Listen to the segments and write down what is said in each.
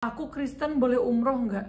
Aku Kristen boleh umroh nggak?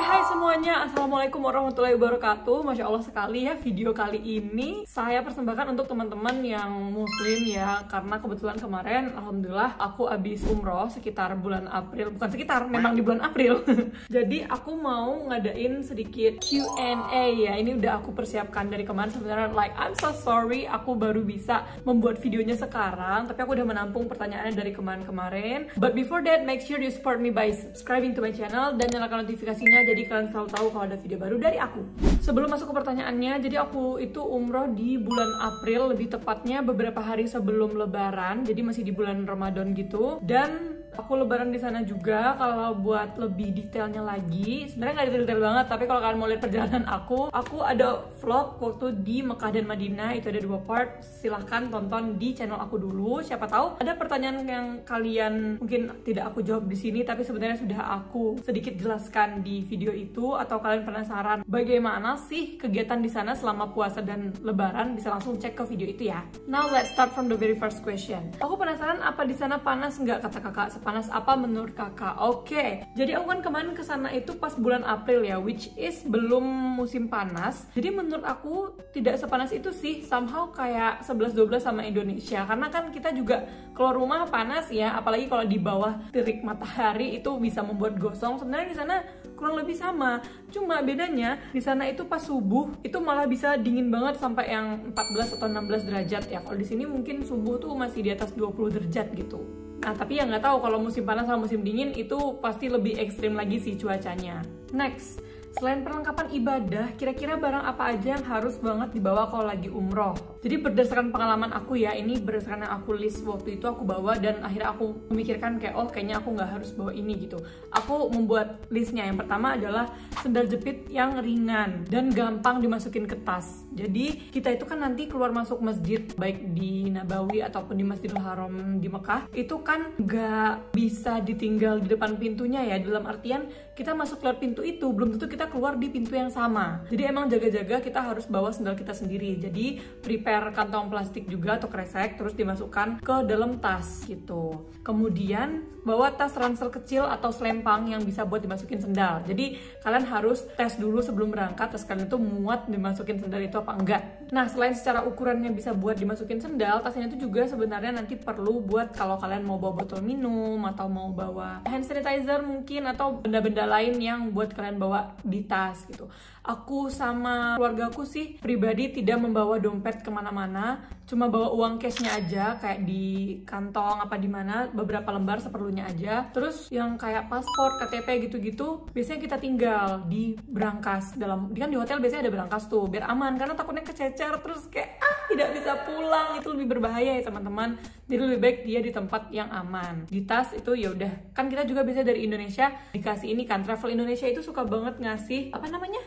Hai semuanya, Assalamualaikum warahmatullahi wabarakatuh. Masya Allah sekali ya, video kali ini saya persembahkan untuk teman-teman yang muslim ya. Karena kebetulan kemarin Alhamdulillah aku habis umroh sekitar bulan April. Bukan sekitar, memang di bulan April. Jadi aku mau ngadain sedikit Q&A ya. Ini udah aku persiapkan dari kemarin sebenarnya. Like, I'm so sorry aku baru bisa membuat videonya sekarang, tapi aku udah menampung pertanyaannya dari kemarin-kemarin. But before that, make sure you support me by subscribing to my channel dan nyalakan notifikasinya, jadi kalian selalu tahu kalau ada video baru dari aku. Sebelum masuk ke pertanyaannya, jadi aku itu umroh di bulan April, lebih tepatnya beberapa hari sebelum Lebaran, jadi masih di bulan Ramadan gitu. Dan aku Lebaran di sana juga. Kalau buat lebih detailnya lagi, sebenarnya nggak detail banget, tapi kalau kalian mau lihat perjalanan aku ada vlog waktu di Mekah dan Madinah, itu ada 2 part. Silahkan tonton di channel aku dulu. Siapa tahu ada pertanyaan yang kalian mungkin tidak aku jawab di sini, tapi sebenarnya sudah aku sedikit jelaskan di video itu, atau kalian penasaran bagaimana sih kegiatan di sana selama puasa dan Lebaran, bisa langsung cek ke video itu ya. Now let's start from the very first question. Aku penasaran, apa di sana panas nggak, kata kakak? Panas apa menurut kakak? Oke, jadi aku kan kemarin kesana itu pas bulan April ya, which is belum musim panas. Jadi menurut aku tidak sepanas itu sih, somehow kayak 11-12 sama Indonesia. Karena kan kita juga keluar rumah panas ya, apalagi kalau di bawah terik matahari itu bisa membuat gosong. Sebenarnya di sana kurang lebih sama, cuma bedanya di sana itu pas subuh itu malah bisa dingin banget sampai yang 14 atau 16 derajat ya. Kalau di sini mungkin subuh tuh masih di atas 20 derajat gitu. Nah, tapi ya nggak tahu kalau musim panas sama musim dingin itu pasti lebih ekstrim lagi sih cuacanya. Next, selain perlengkapan ibadah, kira-kira barang apa aja yang harus banget dibawa kalau lagi umroh? Jadi berdasarkan pengalaman aku ya, ini berdasarkan yang aku list waktu itu aku bawa, dan akhirnya aku memikirkan kayak, oh kayaknya aku nggak harus bawa ini gitu. Aku membuat listnya. Yang pertama adalah sendal jepit yang ringan dan gampang dimasukin ke tas. Jadi kita itu kan nanti keluar masuk masjid, baik di Nabawi ataupun di Masjidil Haram di Mekah, itu kan nggak bisa ditinggal di depan pintunya ya. Dalam artian kita masuk lewat pintu itu, belum tentu kita keluar di pintu yang sama. Jadi emang jaga-jaga kita harus bawa sendal kita sendiri. Jadi prepare kantong plastik juga atau kresek, terus dimasukkan ke dalam tas gitu. Kemudian bawa tas ransel kecil atau selempang yang bisa buat dimasukin sendal. Jadi kalian harus tes dulu sebelum berangkat, tas kalian itu muat dimasukin sendal itu apa enggak. Nah, selain secara ukurannya bisa buat dimasukin sendal, tasnya itu juga sebenarnya nanti perlu buat kalau kalian mau bawa botol minum atau mau bawa hand sanitizer mungkin, atau benda-benda lain yang buat kalian bawa di tas gitu. Aku sama keluargaku sih pribadi tidak membawa dompet kemana-mana, cuma bawa uang cashnya aja, kayak di kantong apa di mana, beberapa lembar seperlunya aja. Terus yang kayak paspor, KTP gitu-gitu biasanya kita tinggal di brankas. Kan di hotel biasanya ada brankas tuh, biar aman, karena takutnya kececer terus kayak tidak bisa pulang, itu lebih berbahaya ya teman-teman. Jadi lebih baik dia di tempat yang aman. Di tas itu ya udah, kan kita juga bisa dari Indonesia dikasih ini kan, Travel Indonesia itu suka banget ngasih apa namanya,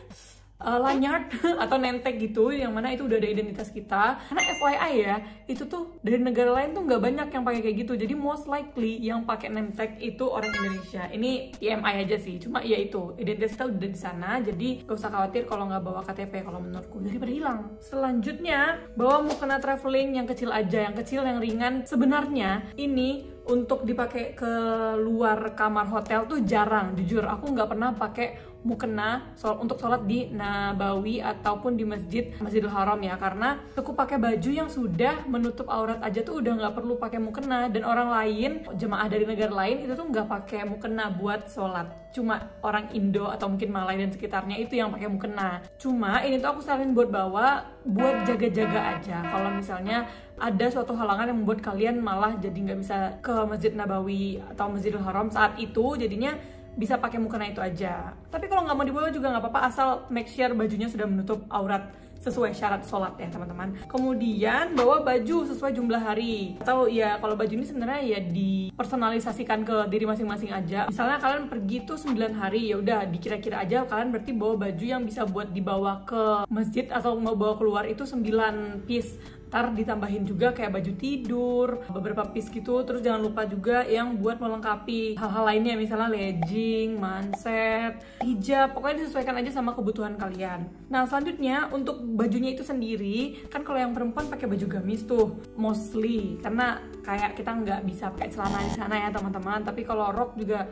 lanyard atau nentek gitu, yang mana itu udah ada identitas kita. Karena FYI ya, itu tuh dari negara lain tuh nggak banyak yang pakai kayak gitu. Jadi most likely yang pakai nentek itu orang Indonesia. Ini TMI aja sih, cuma ya itu identitas kita udah di sana, jadi gak usah khawatir kalau nggak bawa KTP kalau menurutku, daripada hilang. Selanjutnya, bawa mukena traveling yang kecil aja, yang kecil, yang ringan. Sebenarnya ini untuk dipakai ke luar kamar hotel tuh jarang, jujur aku nggak pernah pakai mukena untuk sholat di Nabawi ataupun di Masjidil Haram ya, karena aku pakai baju yang sudah menutup aurat aja tuh udah nggak perlu pakai mukena. Dan orang lain, jemaah dari negara lain itu tuh nggak pakai mukena buat sholat, cuma orang Indo atau mungkin Malay dan sekitarnya itu yang pakai mukena. Cuma ini tuh aku saranin buat bawa buat jaga-jaga aja, kalau misalnya ada suatu halangan yang membuat kalian malah jadi nggak bisa ke Masjid Nabawi atau Masjidil Haram saat itu, jadinya bisa pakai mukena itu aja. Tapi kalau nggak mau dibawa juga nggak apa-apa, asal make sure bajunya sudah menutup aurat sesuai syarat sholat ya teman-teman. Kemudian bawa baju sesuai jumlah hari, atau ya kalau baju ini sebenarnya ya dipersonalisasikan ke diri masing-masing aja. Misalnya kalian pergi tuh 9 hari, ya udah dikira-kira aja kalian berarti bawa baju yang bisa buat dibawa ke masjid atau mau bawa keluar itu 9 piece Ntar ditambahin juga kayak baju tidur, beberapa piece gitu. Terus jangan lupa juga yang buat melengkapi hal-hal lainnya, misalnya legging, manset, hijab. Pokoknya disesuaikan aja sama kebutuhan kalian. Nah selanjutnya untuk bajunya itu sendiri, kan kalau yang perempuan pakai baju gamis tuh mostly, karena kayak kita nggak bisa pakai celana di sana ya teman-teman. Tapi kalau rok juga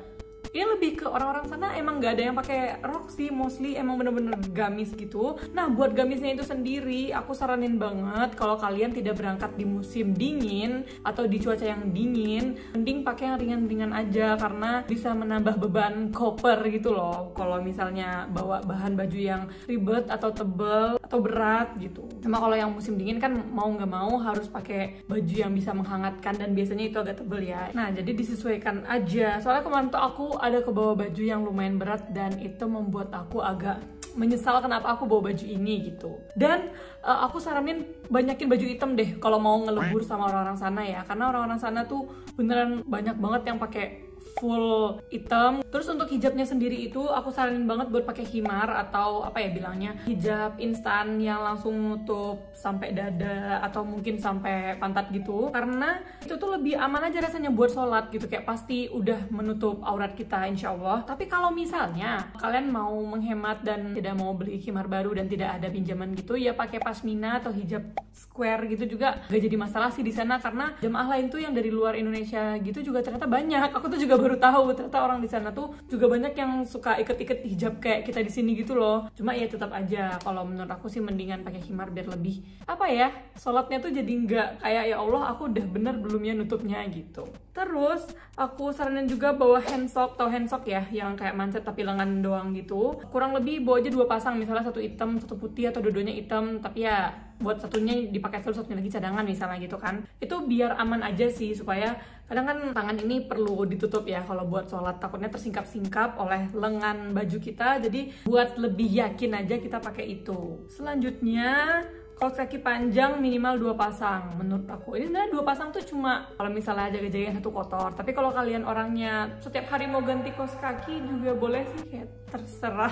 ini lebih ke orang-orang sana emang nggak ada yang pakai rok sih, mostly emang bener-bener gamis gitu. Nah buat gamisnya itu sendiri aku saranin banget kalau kalian tidak berangkat di musim dingin atau di cuaca yang dingin, mending pakai yang ringan-ringan aja karena bisa menambah beban koper gitu loh kalau misalnya bawa bahan baju yang ribet atau tebel atau berat gitu. Cuma kalau yang musim dingin kan mau nggak mau harus pakai baju yang bisa menghangatkan dan biasanya itu agak tebel ya. Nah jadi disesuaikan aja, soalnya kemarin tuh aku ada kebawa baju yang lumayan berat dan itu membuat aku agak menyesal kenapa aku bawa baju ini gitu. Dan aku saranin banyakin baju hitam deh kalau mau ngelebur sama orang-orang sana ya, karena orang-orang sana tuh beneran banyak banget yang pakai full hitam. Terus untuk hijabnya sendiri itu aku saranin banget buat pakai khimar atau apa ya bilangnya, hijab instan yang langsung nutup sampai dada atau mungkin sampai pantat gitu, karena itu tuh lebih aman aja rasanya buat sholat gitu, kayak pasti udah menutup aurat kita insya Allah. Tapi kalau misalnya kalian mau menghemat dan tidak mau beli khimar baru dan tidak ada pinjaman gitu, ya pakai pasmina atau hijab square gitu juga gak jadi masalah sih di sana, karena jemaah lain tuh yang dari luar Indonesia gitu juga ternyata banyak. Aku tuh juga baru tahu ternyata orang di sana tuh juga banyak yang suka iket-iket hijab kayak kita di sini gitu loh. Cuma ya tetap aja kalau menurut aku sih mendingan pakai khimar biar lebih apa ya, sholatnya tuh jadi nggak kayak ya Allah aku udah bener belum ya nutupnya gitu. Terus aku saranin juga bawa handsock, atau handsock ya yang kayak manset tapi lengan doang gitu. Kurang lebih bawa aja 2 pasang, misalnya satu hitam satu putih atau dua-duanya hitam, tapi ya buat satunya dipakai terus, satunya lagi cadangan misalnya gitu kan. Itu biar aman aja sih, supaya kadang kan tangan ini perlu ditutup ya kalau buat sholat, takutnya tersingkap-singkap oleh lengan baju kita. Jadi buat lebih yakin aja kita pakai itu. Selanjutnya kaos kaki panjang minimal 2 pasang menurut aku. Ini sebenarnya 2 pasang tuh cuma kalau misalnya jaga-jagain satu kotor. Tapi kalau kalian orangnya setiap hari mau ganti kaos kaki juga boleh sih, kayak terserah.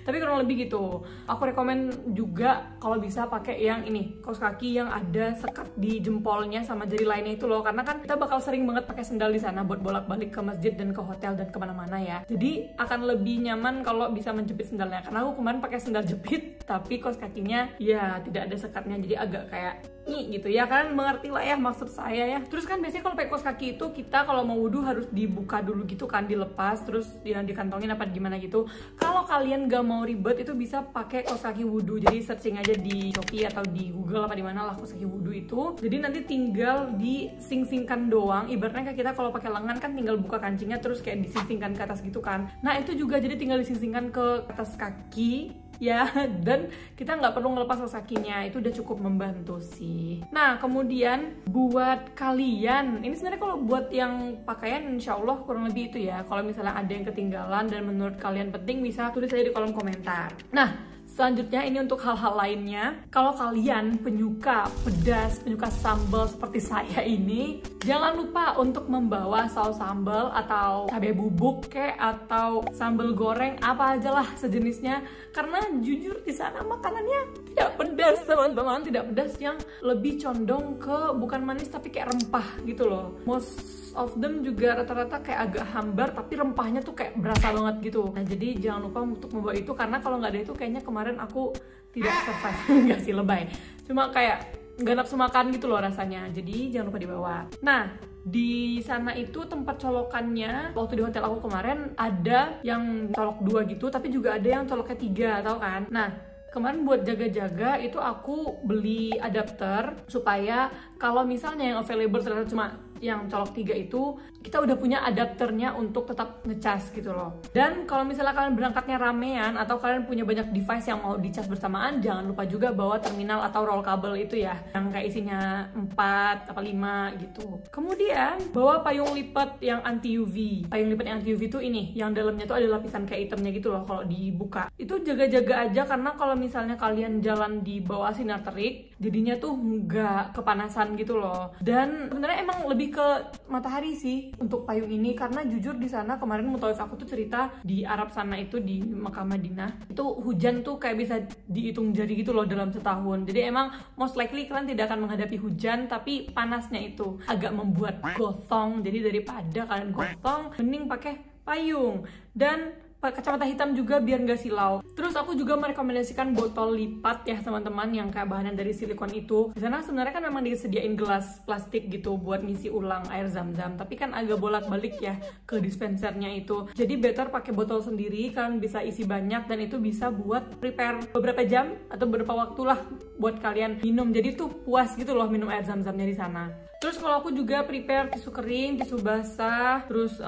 Tapi kurang lebih gitu. Aku rekomen juga kalau bisa pakai yang ini, kaos kaki yang ada sekat di jempolnya sama jari lainnya itu loh, karena kan kita bakal sering banget pakai sendal di sana buat bolak-balik ke masjid dan ke hotel dan kemana-mana ya. Jadi akan lebih nyaman kalau bisa menjepit sendalnya, karena aku kemarin pakai sendal jepit tapi kaos kakinya ya tidak ada sekatnya, jadi agak kayak nih gitu ya, kan mengerti lah ya maksud saya ya. Terus kan biasanya kalau pakai kaos kaki itu kita kalau mau wudhu harus dibuka dulu gitu kan, dilepas terus dikantongin apa gimana gitu. Kalau kalian gak mau ribet itu bisa pakai kaos kaki wudhu, jadi searching aja di Shopee atau di Google apa di mana lah kaos kaki wudhu itu. Jadi nanti tinggal dising-singkan doang, ibaratnya kayak kita kalau pakai lengan kan tinggal buka kancingnya terus kayak dising-singkan ke atas gitu kan. Nah itu juga jadi tinggal dising-singkan ke atas kaki ya, dan kita nggak perlu ngelepas kaos kakinya, itu udah cukup membantu sih. Nah kemudian buat kalian ini sebenarnya kalau buat yang pakaian insya Allah kurang lebih itu ya. Kalau misalnya ada yang ketinggalan dan menurut kalian penting bisa tulis aja di kolom komentar. Nah selanjutnya ini untuk hal-hal lainnya. Kalau kalian penyuka pedas, penyuka sambal seperti saya ini, jangan lupa untuk membawa saus sambal atau cabai bubuk kayak atau sambal goreng apa aja lah sejenisnya, karena jujur di sana makanannya tidak pedas teman-teman, tidak pedas, yang lebih condong ke bukan manis tapi kayak rempah gitu loh. Most of them juga rata-rata kayak agak hambar tapi rempahnya tuh kayak berasa banget gitu. Nah jadi jangan lupa untuk membawa itu, karena kalau nggak ada itu kayaknya kemarin aku tidak survive. Nggak sih, lebay, cuma kayak nggak nafsu makan gitu loh rasanya, jadi jangan lupa dibawa. Nah di sana itu tempat colokannya waktu di hotel aku kemarin ada yang colok 2 gitu, tapi juga ada yang coloknya 3, tau kan. Nah kemarin buat jaga-jaga itu aku beli adapter supaya kalau misalnya yang available ternyata cuma yang colok 3 itu, kita udah punya adapternya untuk tetap ngecas gitu loh. Dan kalau misalnya kalian berangkatnya ramean atau kalian punya banyak device yang mau dicas bersamaan, jangan lupa juga bawa terminal atau roll kabel itu ya, yang kayak isinya 4 atau 5 gitu. Kemudian bawa payung lipat yang anti UV. Payung lipat yang anti UV itu ini, yang dalamnya tuh ada lapisan kayak hitamnya gitu loh kalau dibuka. Itu jaga-jaga aja, karena kalau misalnya kalian jalan di bawah sinar terik, jadinya tuh nggak kepanasan gitu loh. Dan sebenarnya emang lebih ke matahari sih, untuk payung ini, karena jujur di sana kemarin mutawif aku tuh cerita di Arab sana itu, di Mekah Madinah itu hujan tuh kayak bisa dihitung jari gitu loh dalam setahun. Jadi emang most likely kalian tidak akan menghadapi hujan, tapi panasnya itu agak membuat gosong. Jadi daripada kalian gosong, mending pakai payung dan kacamata hitam juga biar nggak silau. Terus aku juga merekomendasikan botol lipat ya teman-teman, yang kayak bahannya dari silikon itu. Di sana sebenarnya kan memang disediain gelas plastik gitu buat ngisi ulang air zam-zam, tapi kan agak bolak-balik ya ke dispensernya itu. Jadi better pakai botol sendiri, kan bisa isi banyak dan itu bisa buat prepare beberapa jam atau beberapa waktu lah buat kalian minum. Jadi tuh puas gitu loh minum air zam-zamnya di sana. Terus kalau aku juga prepare tisu kering, tisu basah, terus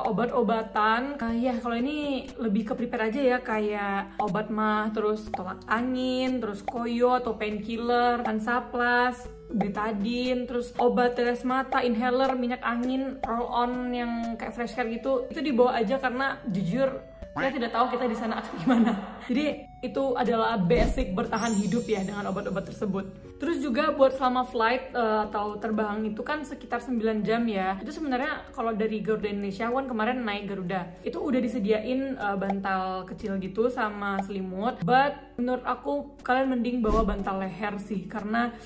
obat-obatan. Ya kalau ini lebih ke prepare aja ya, kayak obat mah, terus tolak angin, terus koyo atau painkiller, Hansaplast, betadine, terus obat tetes mata, inhaler, minyak angin, roll on yang kayak fresh care gitu. Itu dibawa aja karena jujur saya tidak tahu kita di sana akan gimana. Jadi itu adalah basic bertahan hidup ya dengan obat-obat tersebut. Terus juga buat selama flight atau terbang itu kan sekitar 9 jam ya. Itu sebenarnya kalau dari Garuda Indonesia, kan kemarin naik Garuda, itu udah disediain bantal kecil gitu sama selimut. But menurut aku kalian mending bawa bantal leher sih, karena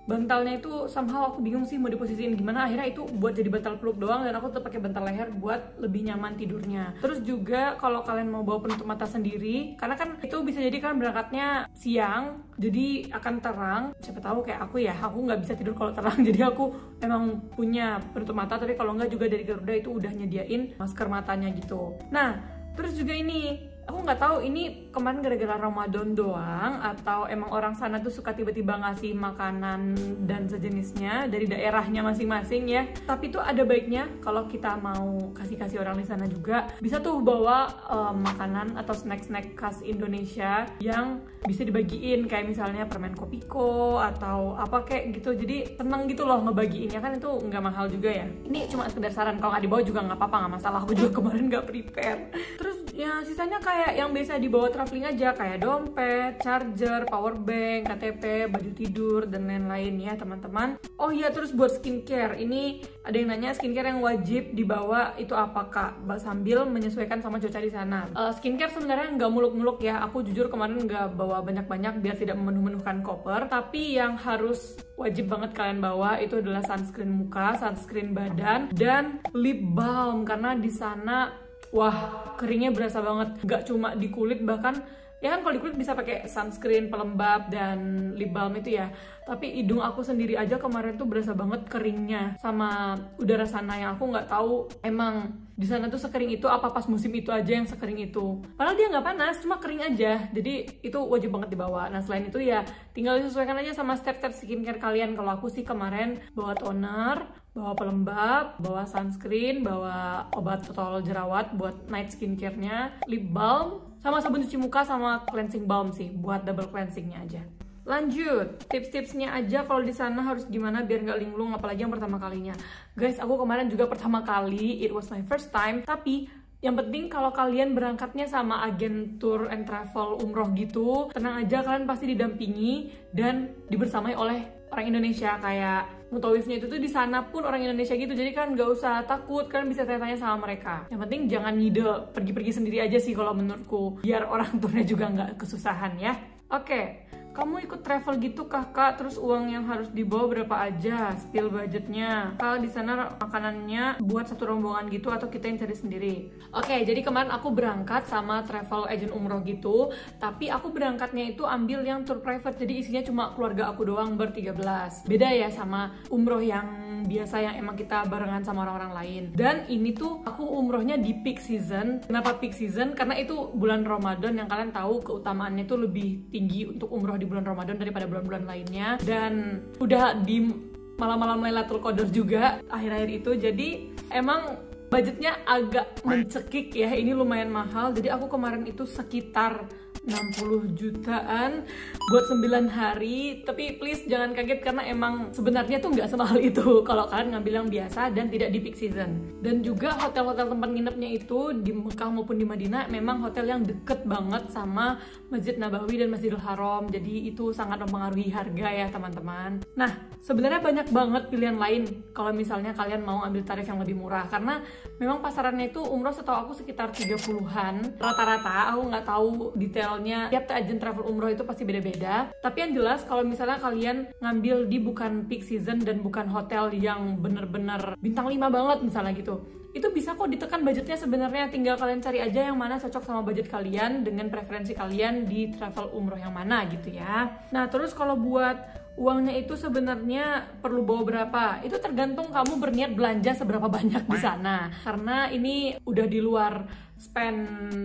bantalnya itu somehow aku bingung sih mau diposisiin gimana. Akhirnya itu buat jadi bantal peluk doang, dan aku tetap pakai bantal leher buat lebih nyaman tidurnya. Terus juga kalau kalian mau bawa penutup mata sendiri, karena kan itu bisa jadi kan berangkatnya siang, jadi akan terang. Siapa tahu kayak aku ya, aku nggak bisa tidur kalau terang. Jadi aku emang punya penutup mata, tapi kalau nggak juga dari Garuda itu udah nyediain masker matanya gitu. Nah, terus juga ini aku nggak tahu ini kemarin gara-gara Ramadan doang atau emang orang sana tuh suka tiba-tiba ngasih makanan dan sejenisnya dari daerahnya masing-masing ya. Tapi tuh ada baiknya kalau kita mau kasih orang di sana juga bisa tuh bawa makanan atau snack-snack khas Indonesia yang bisa dibagiin, kayak misalnya permen kopiko atau apa kayak gitu. Jadi tenang gitu loh ngebagiinnya, kan itu nggak mahal juga ya. Ini cuma sekedar saran, kalau nggak dibawa juga nggak apa-apa, nggak masalah. Aku juga kemarin nggak prepare. Terus ya sisanya kayak yang biasa dibawa traveling aja, kayak dompet, charger, power bank, KTP, baju tidur, dan lain-lain ya teman-teman. Oh iya, terus buat skincare, ini ada yang nanya skincare yang wajib dibawa itu apa kak, sambil menyesuaikan sama cuaca di sana. Skincare sebenarnya nggak muluk-muluk ya, aku jujur kemarin nggak bawa banyak-banyak biar tidak memenuh-menuhkan koper. Tapi yang harus wajib banget kalian bawa itu adalah sunscreen muka, sunscreen badan, dan lip balm, karena di sana wah, keringnya berasa banget. Gak cuma di kulit, bahkan ya kan kalau di kulit bisa pakai sunscreen, pelembab, dan lip balm itu ya. Tapi hidung aku sendiri aja kemarin tuh berasa banget keringnya sama udara sana, yang aku nggak tahu emang di sana tuh sekering itu apa pas musim itu aja yang sekering itu. Padahal dia nggak panas, cuma kering aja. Jadi itu wajib banget dibawa. Nah selain itu ya tinggal disesuaikan aja sama step-step skincare kalian. Kalau aku sih kemarin bawa toner, bawa pelembab, bawa sunscreen, bawa obat total jerawat buat night skincare-nya, lip balm, sama sabun cuci muka, sama cleansing balm sih buat double cleansingnya aja. Lanjut, tips-tipsnya aja kalau di sana harus gimana biar nggak linglung, apalagi yang pertama kalinya. Guys, aku kemarin juga pertama kali, it was my first time, tapi yang penting kalau kalian berangkatnya sama agen tour and travel umroh gitu, tenang aja, kalian pasti didampingi dan dibersamai oleh orang Indonesia. Kayak mutawifnya itu tuh di sana pun orang Indonesia gitu, jadi kan nggak usah takut, kalian bisa tanya-tanya sama mereka. Yang penting jangan ngide pergi-pergi sendiri aja sih kalau menurutku, biar orang turnya juga nggak kesusahan ya. Oke. Kamu ikut travel gitu kakak, terus uang yang harus dibawa berapa aja, spill budgetnya. Kalau di sana makanannya buat satu rombongan gitu atau kita yang cari sendiri? Oke, jadi kemarin aku berangkat sama travel agent umroh gitu, tapi aku berangkatnya itu ambil yang tour private, jadi isinya cuma keluarga aku doang ber-13. Beda ya sama umroh yang biasa yang emang kita barengan sama orang-orang lain. Dan ini tuh aku umrohnya di peak season. Kenapa peak season? Karena itu bulan Ramadan yang kalian tahu keutamaannya itu lebih tinggi untuk umroh di bulan Ramadan daripada bulan-bulan lainnya, dan udah di malam-malam Lailatul Qadar juga akhir-akhir itu. Jadi emang budgetnya agak mencekik ya, ini lumayan mahal. Jadi aku kemarin itu sekitar 60 jutaan buat 9 hari. Tapi please jangan kaget karena emang sebenarnya tuh nggak semahal itu kalau kalian ngambil yang biasa dan tidak di peak season. Dan juga hotel-hotel tempat nginepnya itu di Mekah maupun di Madinah memang hotel yang deket banget sama Masjid Nabawi dan Masjidil Haram. Jadi itu sangat mempengaruhi harga ya teman-teman. Nah, sebenarnya banyak banget pilihan lain kalau misalnya kalian mau ambil tarif yang lebih murah, karena memang pasarannya itu umroh setahu aku sekitar 30-an rata-rata. Aku nggak tahu detailnya, tiap agen travel umroh itu pasti beda-beda. Tapi yang jelas kalau misalnya kalian ngambil di bukan peak season dan bukan hotel yang bener-bener bintang 5 banget misalnya gitu, itu bisa kok ditekan budgetnya sebenarnya. Tinggal kalian cari aja yang mana cocok sama budget kalian dengan preferensi kalian di travel umroh yang mana gitu ya. Nah terus kalau buat uangnya itu sebenarnya perlu bawa berapa? Itu tergantung kamu berniat belanja seberapa banyak di sana. Karena ini udah di luar spend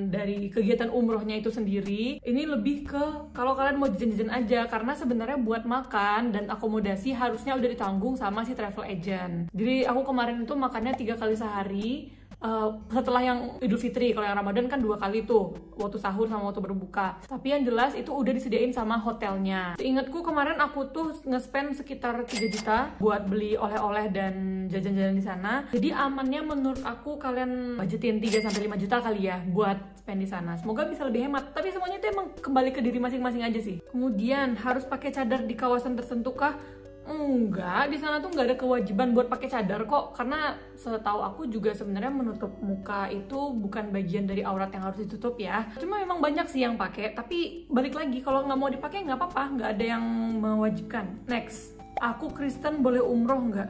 dari kegiatan umrohnya itu sendiri. Ini lebih ke kalau kalian mau jajan-jajan aja, karena sebenarnya buat makan dan akomodasi harusnya udah ditanggung sama si travel agent. Jadi aku kemarin itu makannya 3 kali sehari. Setelah yang Idul Fitri, kalau yang Ramadan kan 2 kali tuh, waktu sahur sama waktu berbuka. Tapi yang jelas itu udah disediain sama hotelnya. Seingatku kemarin aku tuh nge-spend sekitar 3 juta buat beli oleh-oleh dan jajan-jajan di sana. Jadi amannya menurut aku kalian budgetin 3-5 juta kali ya buat spend di sana. Semoga bisa lebih hemat. Tapi semuanya itu emang kembali ke diri masing-masing aja sih. Kemudian harus pakai cadar di kawasan tertentu kah? Enggak, di sana tuh nggak ada kewajiban buat pakai cadar kok, karena setahu aku juga sebenarnya menutup muka itu bukan bagian dari aurat yang harus ditutup ya. Cuma memang banyak sih yang pakai, tapi balik lagi kalau nggak mau dipakai nggak apa-apa, nggak ada yang mewajibkan. Next, aku Kristen boleh umroh nggak?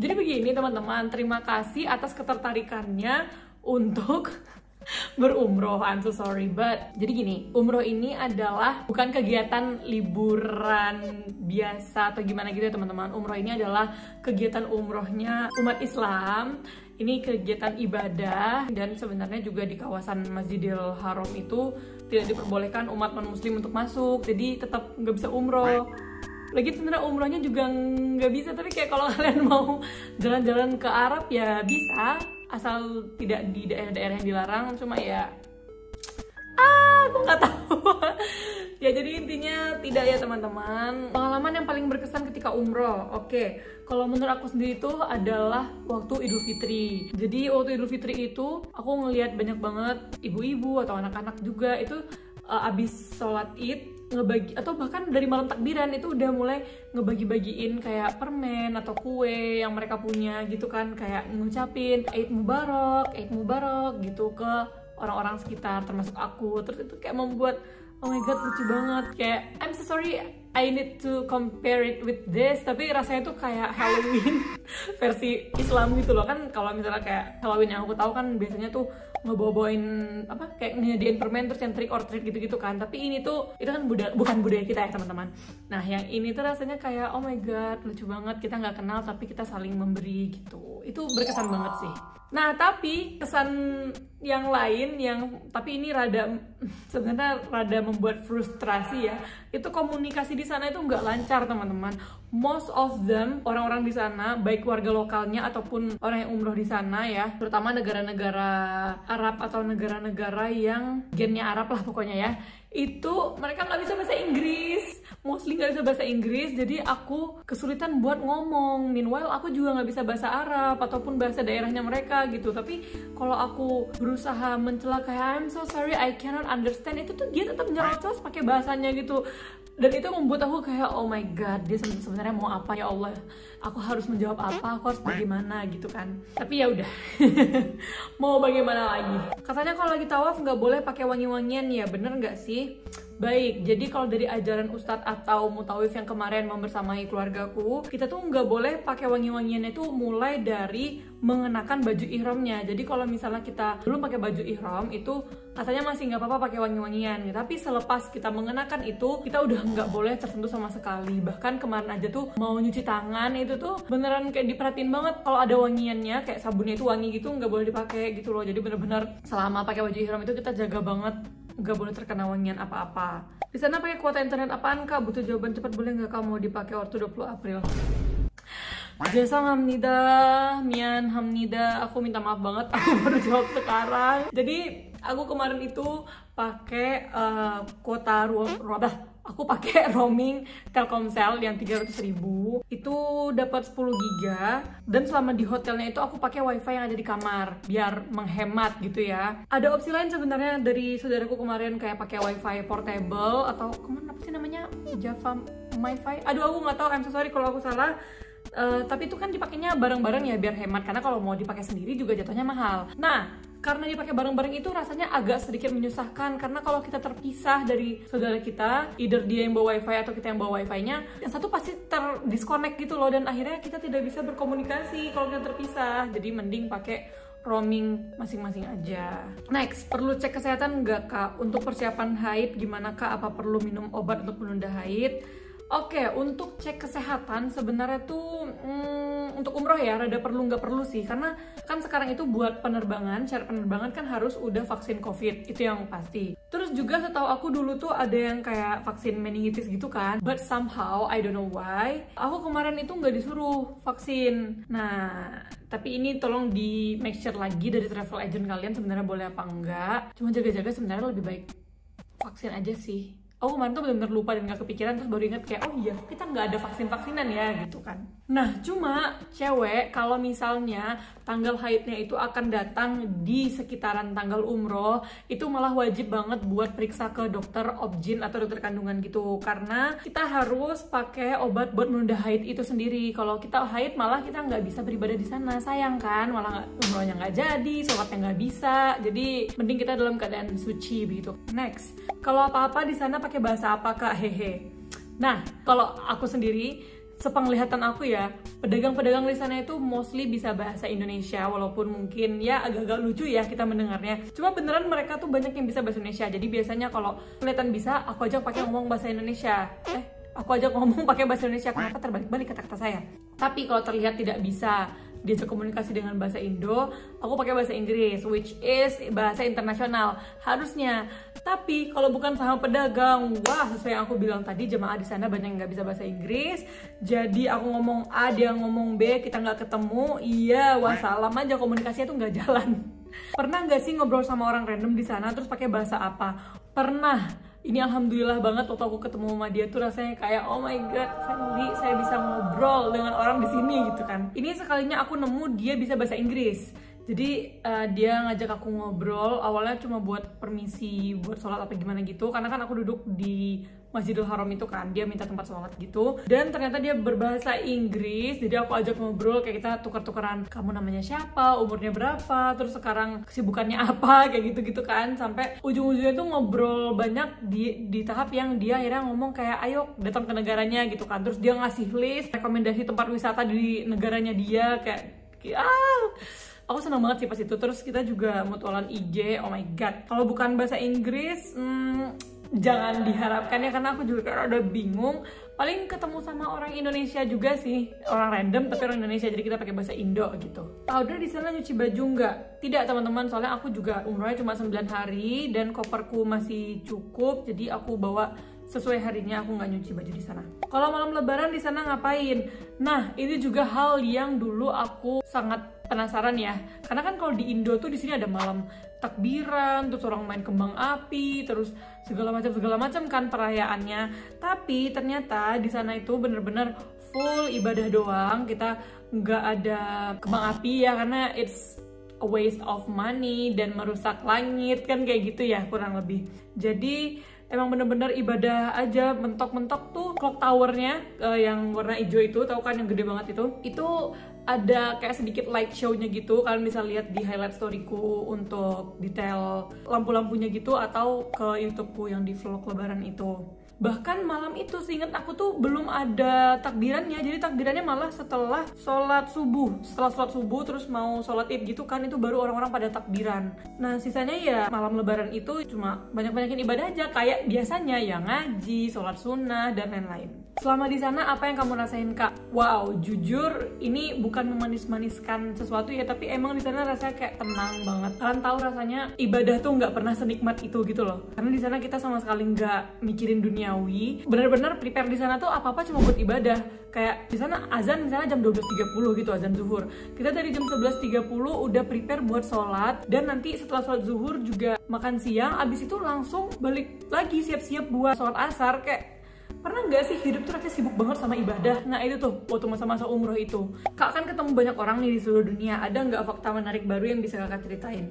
Jadi begini teman-teman, terima kasih atas ketertarikannya untuk berumroh. I'm so sorry, but jadi gini, umroh ini adalah bukan kegiatan liburan biasa atau gimana gitu ya teman-teman. Umroh ini adalah kegiatan umrohnya umat Islam. Ini kegiatan ibadah, dan sebenarnya juga di kawasan Masjidil Haram itu tidak diperbolehkan umat non-muslim untuk masuk, jadi tetap nggak bisa umroh. Lagi sebenarnya umrohnya juga nggak bisa, tapi kayak kalau kalian mau jalan-jalan ke Arab ya bisa, asal tidak di daerah-daerah yang dilarang. Cuma ya aku nggak tahu. Ya jadi intinya tidak ya teman-teman. Pengalaman yang paling berkesan ketika umroh, oke, kalau menurut aku sendiri itu adalah waktu Idul Fitri. Jadi waktu Idul Fitri itu aku ngelihat banyak banget ibu-ibu atau anak-anak juga itu abis sholat id ngebagi, atau bahkan dari malam takbiran itu udah mulai ngebagi-bagiin kayak permen atau kue yang mereka punya gitu kan, kayak ngucapin Eid Mubarak gitu ke orang-orang sekitar termasuk aku. Terus itu kayak membuat oh my god lucu banget, kayak I'm so sorry I need to compare it with this, tapi rasanya tuh kayak Halloween versi Islam gitu loh kan. Kalau misalnya kayak Halloween yang aku tahu kan biasanya tuh ngebawa-bawain apa kayak nyediain permen terus yang trick or treat gitu-gitu kan, tapi ini tuh itu kan bukan budaya kita ya teman-teman. Nah yang ini tuh rasanya kayak oh my god lucu banget, kita nggak kenal tapi kita saling memberi gitu. Itu berkesan banget sih. Nah tapi kesan yang lain yang tapi ini sebenarnya rada membuat frustrasi ya, itu komunikasi di sana itu nggak lancar teman-teman. Most of them, orang-orang di sana, baik warga lokalnya ataupun orang yang umroh di sana ya, terutama negara-negara Arab atau negara-negara yang gennya Arab lah pokoknya ya, itu mereka nggak bisa bahasa Inggris, mostly nggak bisa bahasa Inggris. Jadi aku kesulitan buat ngomong. Meanwhile aku juga nggak bisa bahasa Arab ataupun bahasa daerahnya mereka gitu. Tapi kalau aku berusaha mencela kayak I'm so sorry I cannot understand, itu tuh dia tetap nyerocos pakai bahasanya gitu. Dan itu membuat aku kayak oh my god, dia sebenarnya mau apa ya Allah, aku harus menjawab apa, aku harus bagaimana gitu kan. Tapi ya udah mau bagaimana lagi. Katanya kalau lagi tawaf nggak boleh pakai wangi-wangian, ya bener nggak sih? Baik, jadi kalau dari ajaran Ustadz atau Mutawif yang kemarin membersamai keluargaku, kita tuh nggak boleh pakai wangi-wangian itu mulai dari mengenakan baju ihramnya. Jadi kalau misalnya kita belum pakai baju ihram itu katanya masih nggak apa-apa pakai wangi-wangian. Tapi selepas kita mengenakan itu, kita udah nggak boleh tersentuh sama sekali. Bahkan kemarin aja tuh mau nyuci tangan itu tuh beneran kayak diperhatiin banget kalau ada wangiannya, kayak sabunnya itu wangi gitu nggak boleh dipakai gitu loh. Jadi bener-bener selama pakai baju ihram itu kita jaga banget, nggak boleh terkena wangian apa-apa. Di sana pakai kuota internet apaan kak? Butuh jawaban cepat, boleh nggak kamu dipakai waktu 20 April? Jasangamnida, mian hamnida. Aku minta maaf banget, aku baru jawab sekarang. Jadi aku kemarin itu pakai kuota aku pakai roaming Telkomsel yang 300.000. Itu dapat 10 giga, dan selama di hotelnya itu aku pakai wifi yang ada di kamar biar menghemat gitu ya. Ada opsi lain sebenarnya dari saudaraku kemarin, kayak pakai wifi portable atau kemana apa sih namanya, Java MiFi. Aduh, aku nggak tahu, I'm so sorry kalau aku salah. Tapi itu kan dipakainya bareng-bareng ya biar hemat, karena kalau mau dipakai sendiri juga jatuhnya mahal. Nah, karena dipakai bareng-bareng itu rasanya agak sedikit menyusahkan, karena kalau kita terpisah dari saudara kita, either dia yang bawa wifi atau kita yang bawa wifi-nya, yang satu pasti terdisconnect gitu loh, dan akhirnya kita tidak bisa berkomunikasi kalau kita terpisah. Jadi mending pakai roaming masing-masing aja. Next, perlu cek kesehatan nggak kak? Untuk persiapan haid gimana kak? Apa perlu minum obat untuk menunda haid? Oke, untuk cek kesehatan sebenarnya tuh untuk umroh ya rada perlu nggak perlu sih, karena kan sekarang itu buat penerbangan, syarat penerbangan kan harus udah vaksin COVID, itu yang pasti. Terus juga setahu aku dulu tuh ada yang kayak vaksin meningitis gitu kan, but somehow I don't know why aku kemarin itu nggak disuruh vaksin. Nah, tapi ini tolong di make sure lagi dari travel agent kalian sebenarnya boleh apa enggak. Cuma jaga-jaga sebenarnya lebih baik vaksin aja sih. Aku kemarin tuh bener-bener lupa dan gak kepikiran, terus baru ingat kayak oh iya kita nggak ada vaksin-vaksinan ya gitu kan. Nah, cuma cewek kalau misalnya tanggal haidnya itu akan datang di sekitaran tanggal umroh, itu malah wajib banget buat periksa ke dokter obgyn atau dokter kandungan gitu, karena kita harus pakai obat buat menunda haid itu sendiri. Kalau kita haid malah kita nggak bisa beribadah di sana, sayang kan, malah umrohnya nggak jadi, sholatnya nggak bisa. Jadi mending kita dalam keadaan suci begitu. Next, kalau apa-apa di sana pakai bahasa apa kak? Hehe. Nah, kalau aku sendiri, sepenglihatan aku ya, pedagang-pedagang di sana itu mostly bisa bahasa Indonesia, walaupun mungkin ya agak-agak lucu ya kita mendengarnya. Cuma beneran mereka tuh banyak yang bisa bahasa Indonesia. Jadi biasanya kalau kelihatan bisa, aku ajak pakai ngomong bahasa Indonesia. Aku ajak ngomong pakai bahasa Indonesia. Kenapa terbalik-balik kata-kata saya? Tapi kalau terlihat tidak bisa diajak komunikasi dengan bahasa Indo, aku pakai bahasa Inggris, which is bahasa internasional harusnya. Tapi kalau bukan sama pedagang, wah sesuai yang aku bilang tadi, jemaah di sana banyak yang nggak bisa bahasa Inggris. Jadi aku ngomong A, dia ngomong B, kita nggak ketemu. Iya, wassalam aja, komunikasinya tuh nggak jalan. Pernah nggak sih ngobrol sama orang random di sana terus pakai bahasa apa? Pernah. Ini alhamdulillah banget waktu aku ketemu sama dia tuh rasanya kayak oh my god, finally saya bisa ngobrol dengan orang di sini gitu kan. Ini sekalinya aku nemu dia bisa bahasa Inggris. Jadi dia ngajak aku ngobrol, awalnya cuma buat permisi buat sholat apa gimana gitu, karena kan aku duduk di Masjidil Haram itu kan, dia minta tempat sholat gitu. Dan ternyata dia berbahasa Inggris, jadi aku ajak ngobrol, kayak kita tuker-tukeran, kamu namanya siapa, umurnya berapa, terus sekarang kesibukannya apa, kayak gitu-gitu kan. Sampai ujung-ujungnya tuh ngobrol banyak di tahap yang dia akhirnya ngomong kayak ayo datang ke negaranya gitu kan. Terus dia ngasih list rekomendasi tempat wisata di negaranya dia, kayak aku senang banget sih pas itu. Terus kita juga mutualan IG, oh my god. Kalau bukan bahasa Inggris, jangan diharapkan ya, karena aku juga udah bingung. Paling ketemu sama orang Indonesia juga sih, orang random tapi orang Indonesia, jadi kita pakai bahasa Indo gitu. Powder di sana nyuci baju nggak? Tidak teman-teman, soalnya aku juga umrohnya cuma 9 hari dan koperku masih cukup, jadi aku bawa sesuai harinya, aku nggak nyuci baju di sana. Kalau malam lebaran di sana ngapain? Nah, ini juga hal yang dulu aku sangat penasaran ya, karena kan kalau di Indo tuh di sini ada malam takbiran, terus orang main kembang api, terus segala macam kan perayaannya. Tapi ternyata di sana itu bener-bener full ibadah doang, kita nggak ada kembang api ya, karena it's a waste of money dan merusak langit kan, kayak gitu ya kurang lebih. Jadi emang bener-bener ibadah aja. Mentok-mentok tuh clock towernya yang warna hijau itu, tahu kan yang gede banget itu ada kayak sedikit light show-nya gitu. Kalian bisa lihat di highlight storyku untuk detail lampu-lampunya gitu, atau ke YouTubeku yang di vlog lebaran itu. Bahkan malam itu seingat aku tuh belum ada takbirannya, jadi takbirannya malah setelah sholat subuh. Setelah sholat subuh terus mau sholat id gitu kan, itu baru orang-orang pada takbiran. Nah sisanya ya malam lebaran itu cuma banyak-banyakin ibadah aja kayak biasanya ya, ngaji, sholat sunnah, dan lain-lain. Selama di sana apa yang kamu rasain kak? Wow, jujur ini bukan memanis-maniskan sesuatu ya, tapi emang di sana rasanya kayak tenang banget. Kalian tahu rasanya ibadah tuh nggak pernah senikmat itu gitu loh. Karena di sana kita sama sekali nggak mikirin dunia duniawi. Bener-bener prepare di sana tuh apa-apa cuma buat ibadah. Kayak di sana azan misalnya jam 12.30 gitu, azan zuhur. Kita dari jam 11.30 udah prepare buat sholat, dan nanti setelah sholat zuhur juga makan siang, abis itu langsung balik lagi siap-siap buat sholat asar. Kayak pernah nggak sih hidup tuh rasanya sibuk banget sama ibadah? Nah itu tuh waktu masa-masa umroh itu, Kak kan ketemu banyak orang nih di seluruh dunia. Ada nggak fakta menarik baru yang bisa Kakak ceritain?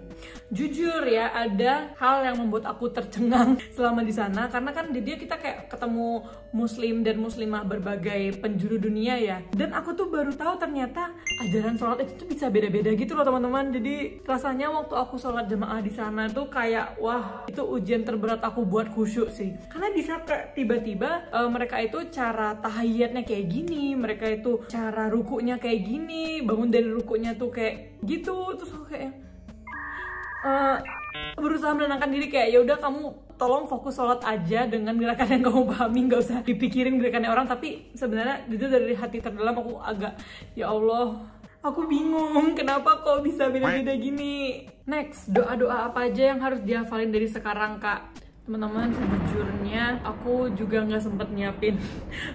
Jujur ya, ada hal yang membuat aku tercengang selama di sana, karena kan di dia kita kayak ketemu muslim dan muslimah berbagai penjuru dunia ya. Dan aku tuh baru tahu ternyata ajaran sholat itu tuh bisa beda-beda gitu loh teman-teman. Jadi rasanya waktu aku sholat jamaah di sana tuh kayak wah, itu ujian terberat aku buat khusyuk sih. Karena bisa kayak tiba-tiba mereka itu cara tahiyatnya kayak gini, mereka itu cara rukunya kayak gini, bangun dari rukunya tuh kayak gitu. Terus aku kayak berusaha menenangkan diri kayak ya udah kamu tolong fokus sholat aja dengan gerakan yang kamu pahami, nggak usah dipikirin gerakannya orang. Tapi sebenarnya itu dari hati terdalam aku agak ya Allah, aku bingung kenapa kok bisa beda-beda gini. Next, doa-doa apa aja yang harus dihafalin dari sekarang Kak? Teman-teman, sejujurnya aku juga nggak sempet nyiapin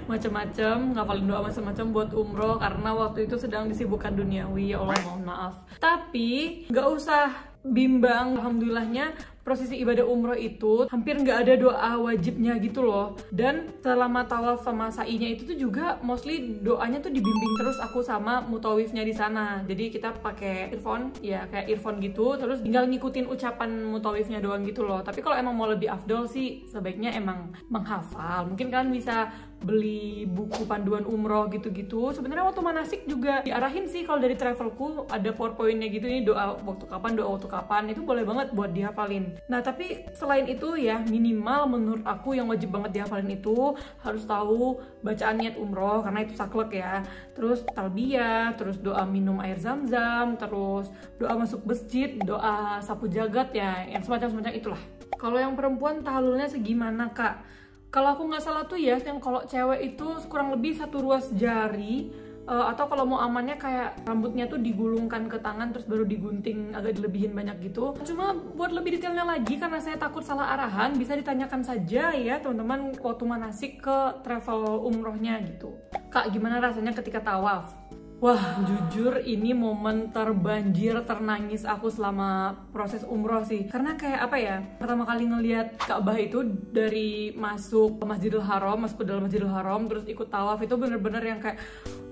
macam-macam, ngafalin doa macam-macam buat umroh karena waktu itu sedang disibukkan duniawi. Ya Allah, mohon maaf. Tapi nggak usah bimbang, alhamdulillahnya prosesi ibadah umroh itu hampir nggak ada doa wajibnya gitu loh. Dan selama tawaf sama sa'inya itu tuh juga mostly doanya tuh dibimbing terus aku sama mutawifnya di sana. Jadi kita pakai earphone, ya kayak earphone gitu, terus tinggal ngikutin ucapan mutawifnya doang gitu loh. Tapi kalau emang mau lebih afdol sih sebaiknya emang menghafal. Mungkin kalian bisa beli buku panduan umroh gitu-gitu. Sebenarnya waktu manasik juga diarahin sih, kalau dari travelku ada PowerPoint-nya gitu, ini doa waktu kapan, doa waktu kapan, itu boleh banget buat dihafalin. Nah tapi selain itu ya, minimal menurut aku yang wajib banget dihafalin itu harus tahu bacaan niat umroh karena itu saklek ya, terus talbiyah, terus doa minum air zam-zam, terus doa masuk masjid, doa sapu jagat ya, yang semacam-semacam itulah. Kalau yang perempuan tahalulnya segimana Kak? Kalau aku nggak salah tuh ya, yang kalau cewek itu kurang lebih 1 ruas jari, atau kalau mau amannya kayak rambutnya tuh digulungkan ke tangan terus baru digunting agak dilebihin banyak gitu. Cuma buat lebih detailnya lagi, karena saya takut salah arahan, bisa ditanyakan saja ya teman-teman waktu manasik ke travel umrohnya gitu. Kak, gimana rasanya ketika tawaf? Wah, jujur ini momen terbanjir ternangis aku selama proses umroh sih. Karena kayak apa ya, pertama kali ngelihat Ka'bah itu dari masuk ke Masjidil Haram, masuk ke dalam Masjidil Haram, terus ikut tawaf, itu bener-bener yang kayak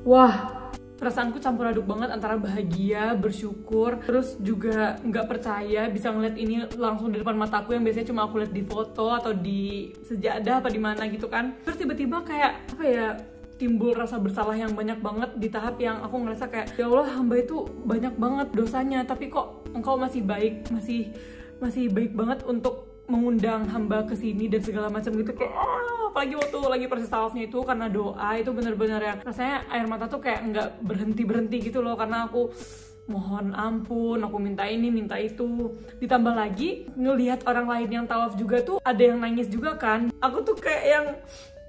wah, perasaanku campur aduk banget antara bahagia, bersyukur, terus juga nggak percaya bisa ngeliat ini langsung di depan mataku yang biasanya cuma aku lihat di foto atau di sejadah apa di mana gitu kan. Terus tiba-tiba kayak apa ya, timbul rasa bersalah yang banyak banget di tahap yang aku ngerasa kayak ya Allah, hamba itu banyak banget dosanya, tapi kok engkau masih baik, masih baik banget untuk mengundang hamba ke sini dan segala macam gitu. Kayak apalagi waktu lagi proses tawafnya itu, karena doa itu bener-bener yang rasanya air mata tuh kayak nggak berhenti gitu loh, karena aku mohon ampun, aku minta ini, minta itu. Ditambah lagi ngelihat orang lain yang tawaf juga tuh ada yang nangis juga kan. Aku tuh kayak yang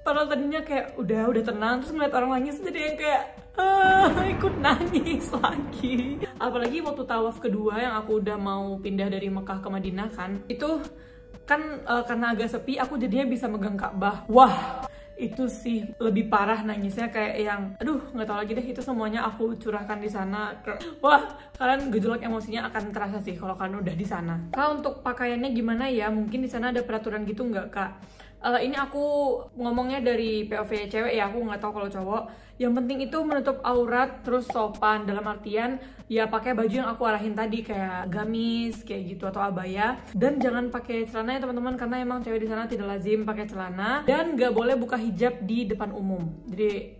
padahal tadinya kayak udah tenang, terus ngeliat orang nangis jadi yang kayak ikut nangis lagi. Apalagi waktu tawaf kedua yang aku udah mau pindah dari Mekah ke Madinah kan, itu kan karena agak sepi, aku jadinya bisa megang Ka'bah. Wah, itu sih lebih parah nangisnya, kayak yang aduh nggak tahu lagi deh, itu semuanya aku curahkan di sana. Wah, kalian gejolak emosinya akan terasa sih kalau kalian udah di sana. Kak, untuk pakaiannya gimana ya? Mungkin di sana ada peraturan gitu nggak Kak? Ini aku ngomongnya dari POV cewek ya, aku nggak tahu kalau cowok. Yang penting itu menutup aurat, terus sopan, dalam artian ya pakai baju yang aku arahin tadi kayak gamis kayak gitu atau abaya, dan jangan pakai celana ya teman-teman, karena emang cewek di sana tidak lazim pakai celana, dan nggak boleh buka hijab di depan umum. Jadi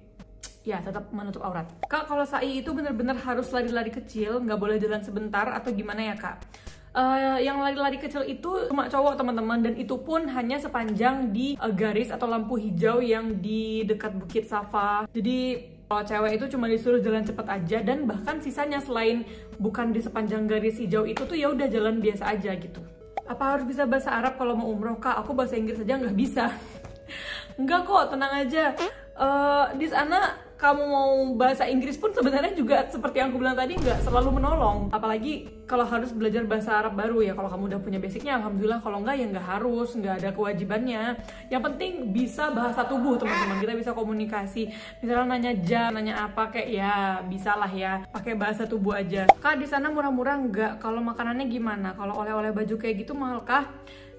ya tetap menutup aurat. Kak, kalau sa'i itu bener-bener harus lari-lari kecil, nggak boleh jalan sebentar atau gimana ya Kak? Yang lari-lari kecil itu cuma cowok teman-teman, dan itu pun hanya sepanjang di garis atau lampu hijau yang di dekat Bukit Safa. Jadi kalau cewek itu cuma disuruh jalan cepat aja, dan bahkan sisanya selain bukan di sepanjang garis hijau itu tuh ya udah jalan biasa aja gitu. Apa harus bisa bahasa Arab kalau mau umroh Kak? Aku bahasa Inggris aja nggak bisa. Enggak kok, tenang aja. Di sana kamu mau bahasa Inggris pun sebenarnya juga seperti yang aku bilang tadi nggak selalu menolong. Apalagi kalau harus belajar bahasa Arab baru ya, kalau kamu udah punya basicnya alhamdulillah, kalau nggak ya nggak harus, nggak ada kewajibannya. Yang penting bisa bahasa tubuh teman-teman, kita bisa komunikasi. Misalnya nanya jam, nanya apa kayak ya bisa lah ya, pakai bahasa tubuh aja. Kak di sana murah-murah nggak? Kalau makanannya gimana? Kalau oleh-oleh baju kayak gitu mahal kah?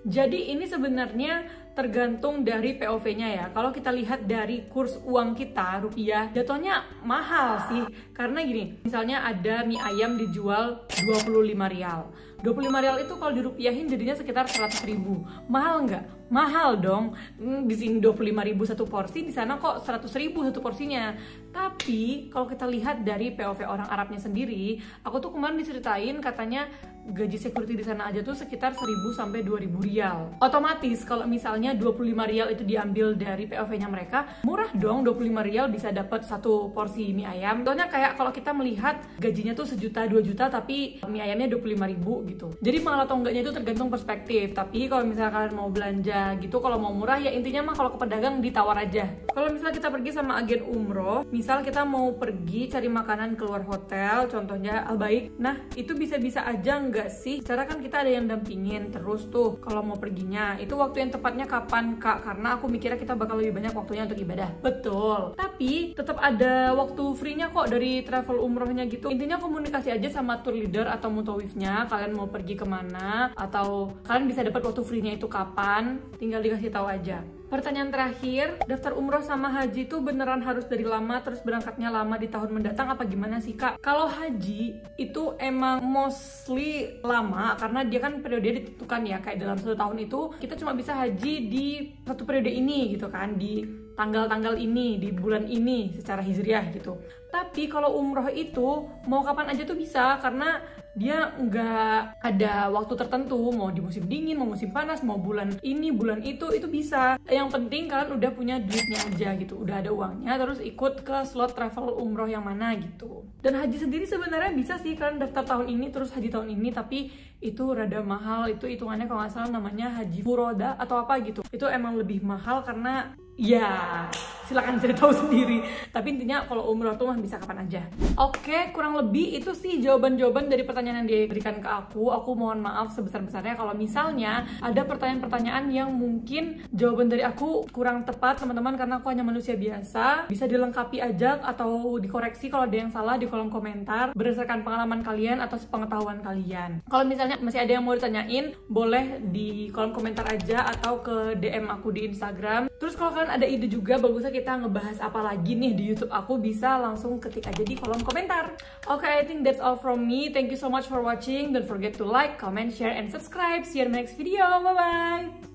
Jadi ini sebenarnya tergantung dari POV-nya ya. Kalau kita lihat dari kurs uang kita, rupiah, jatuhnya mahal sih. Karena gini, misalnya ada mie ayam dijual 25 rial. 25 rial itu kalau dirupiahin jadinya sekitar 100 ribu. Mahal nggak? Mahal dong. Di sini 25 ribu satu porsi, di sana kok 100 ribu satu porsinya. Tapi kalau kita lihat dari POV orang Arabnya sendiri, aku tuh kemarin diceritain katanya gaji security di sana aja tuh sekitar 1000 sampai 2000 rial. Otomatis kalau misalnya 25 rial itu diambil dari POV-nya mereka, murah dong. 25 rial bisa dapat satu porsi mie ayam. Contohnya kayak kalau kita melihat gajinya tuh 1 juta 2 juta tapi mie ayamnya 25 ribu gitu. Jadi mahal atau enggaknya itu tergantung perspektif. Tapi kalau misalnya kalian mau belanja gitu, kalau mau murah ya intinya mah kalau ke pedagang ditawar aja. Kalau misalnya kita pergi sama agen umroh, misal kita mau pergi cari makanan keluar hotel, contohnya Al Baik, nah itu bisa-bisa aja nggak sih? Secara kan kita ada yang dampingin terus tuh kalau mau perginya. Itu waktu yang tepatnya kapan kak? Karena aku mikirnya kita bakal lebih banyak waktunya untuk ibadah. Betul. Tapi tetap ada waktu free-nya kok dari travel umrohnya gitu. Intinya komunikasi aja sama tour leader atau mutawifnya. Kalian mau pergi kemana? Atau kalian bisa dapat waktu free-nya itu kapan? Tinggal dikasih tahu aja. Pertanyaan terakhir, daftar umroh sama haji itu beneran harus dari lama terus berangkatnya lama di tahun mendatang apa gimana sih kak? Kalau haji itu emang mostly lama karena dia kan periode ditentukan ya, kayak dalam 1 tahun itu kita cuma bisa haji di satu periode ini gitu kan, di tanggal-tanggal ini, di bulan ini secara hijriah gitu. Tapi kalau umroh itu mau kapan aja tuh bisa karena dia nggak ada waktu tertentu, mau di musim dingin, mau musim panas, mau bulan ini, bulan itu bisa. Yang penting kalian udah punya duitnya aja gitu, udah ada uangnya, terus ikut ke slot travel umroh yang mana gitu. Dan haji sendiri sebenarnya bisa sih kalian daftar tahun ini terus haji tahun ini, tapi itu rada mahal. Itu hitungannya kalau nggak salah namanya haji furoda atau apa gitu. Itu emang lebih mahal karena ya silakan cari tahu sendiri. Tapi intinya kalau umroh tuh mah bisa kapan aja. Oke, kurang lebih itu sih jawaban-jawaban dari pertanyaan yang diberikan ke aku. Aku mohon maaf sebesar-besarnya kalau misalnya ada pertanyaan-pertanyaan yang mungkin jawaban dari aku kurang tepat teman-teman, karena aku hanya manusia biasa. Bisa dilengkapi aja atau dikoreksi kalau ada yang salah di kolom komentar berdasarkan pengalaman kalian atau sepengetahuan kalian. Kalau misalnya masih ada yang mau ditanyain, boleh di kolom komentar aja atau ke DM aku di Instagram. Terus kalau kalian ada ide juga bagusnya kita ngebahas apa lagi nih di YouTube aku, bisa langsung ketik aja di kolom komentar. Oke, I think that's all from me. Thank you so much for watching. Don't forget to like, comment, share, and subscribe. See you in the next video. Bye-bye!